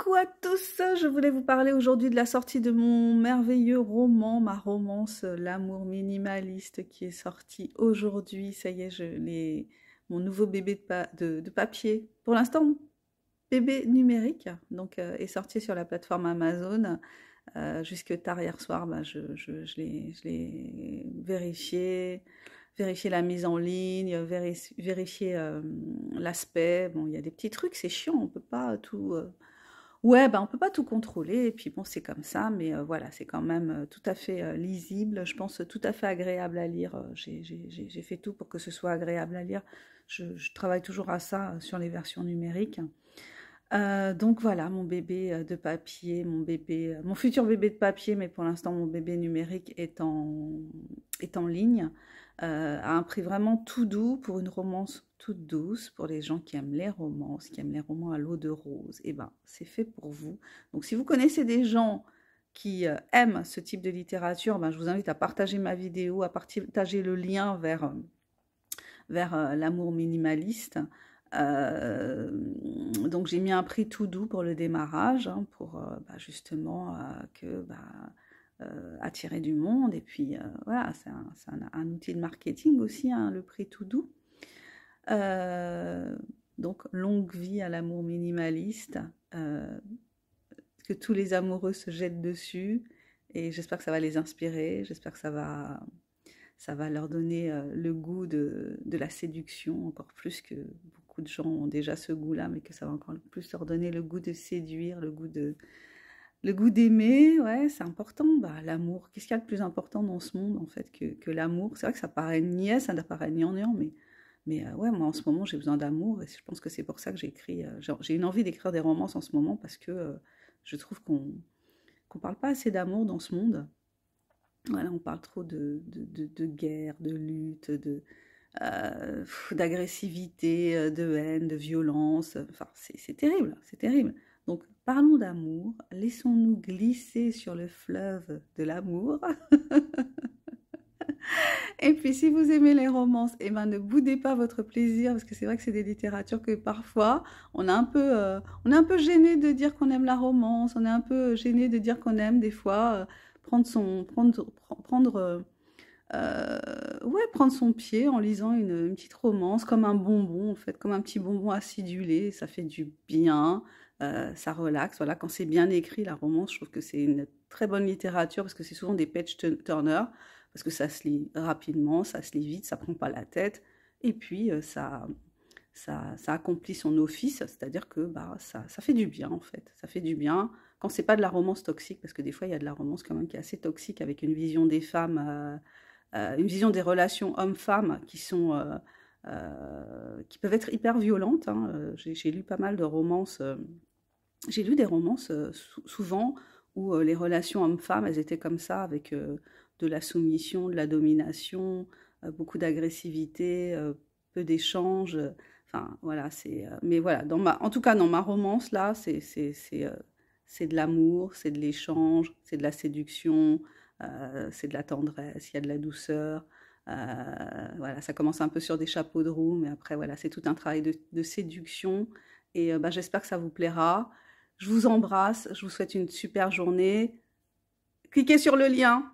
Coucou à tous, je voulais vous parler aujourd'hui de la sortie de mon merveilleux roman, ma romance L'amour minimaliste qui est sortie aujourd'hui. Ça y est, mon nouveau bébé de papier. Pour l'instant, bébé numérique, donc est sorti sur la plateforme Amazon. Jusque tard hier soir, je l'ai vérifié, vérifier la mise en ligne, vérifier l'aspect. Bon, il y a des petits trucs, c'est chiant, on peut pas tout. Ouais, on peut pas tout contrôler, et puis bon, c'est comme ça, mais voilà, c'est quand même tout à fait lisible, je pense tout à fait agréable à lire. J'ai fait tout pour que ce soit agréable à lire. Je travaille toujours à ça sur les versions numériques. Donc voilà, mon bébé de papier, mon futur bébé de papier, mais pour l'instant mon bébé numérique est en ligne, à un prix vraiment tout doux pour une romance toute douce, pour les gens qui aiment les romances, qui aiment les romans à l'eau de rose. Et ben, c'est fait pour vous. Donc si vous connaissez des gens qui aiment ce type de littérature, je vous invite à partager ma vidéo, à partager le lien vers l'amour minimaliste. Donc j'ai mis un prix tout doux pour le démarrage, pour justement attirer du monde. Et puis voilà, c'est un outil de marketing aussi, le prix tout doux. Donc longue vie à l'amour minimaliste, que tous les amoureux se jettent dessus, et j'espère que ça va les inspirer, j'espère que ça va leur donner le goût de la séduction, encore plus que beaucoup de gens ont déjà ce goût-là, mais que ça va encore plus leur donner le goût de séduire, le goût d'aimer. Ouais, c'est important. L'amour, qu'est-ce qu'il y a de plus important dans ce monde, en fait, que l'amour? C'est vrai que ça paraît niais, ça paraît gnangnan, mais ouais, moi, en ce moment, j'ai besoin d'amour, et je pense que c'est pour ça que j'écris. J'ai une envie d'écrire des romances en ce moment, parce que je trouve qu'on parle pas assez d'amour dans ce monde. Voilà, on parle trop de guerre, de lutte, d'agressivité, de haine, de violence. Enfin, c'est terrible, c'est terrible. Donc, parlons d'amour, laissons-nous glisser sur le fleuve de l'amour. Et puis, si vous aimez les romances, ne boudez pas votre plaisir, parce que c'est vrai que c'est des littératures que parfois, on est un peu gêné de dire qu'on aime la romance, on est un peu gêné de dire qu'on aime des fois prendre son pied en lisant une petite romance, comme un bonbon, en fait, comme un petit bonbon acidulé. Ça fait du bien, ça relaxe. Voilà, quand c'est bien écrit, la romance, je trouve que c'est une très bonne littérature, parce que c'est souvent des page-turners, parce que ça se lit rapidement, ça se lit vite, ça prend pas la tête, et puis ça accomplit son office, c'est-à-dire que ça fait du bien, en fait. Ça fait du bien quand c'est pas de la romance toxique, parce que des fois, il y a de la romance quand même qui est assez toxique, avec une vision des femmes, une vision des relations hommes-femmes qui peuvent être hyper violentes. J'ai lu pas mal de romances. J'ai lu des romances souvent où les relations hommes-femmes, elles étaient comme ça, avec de la soumission, de la domination, beaucoup d'agressivité, peu d'échanges. Enfin, voilà, mais voilà, en tout cas, dans ma romance, là, c'est de l'amour, c'est de l'échange, c'est de la séduction, c'est de la tendresse, il y a de la douceur. Voilà, ça commence un peu sur des chapeaux de roue, mais après, voilà, c'est tout un travail de séduction. Et j'espère que ça vous plaira. Je vous embrasse, je vous souhaite une super journée. Cliquez sur le lien.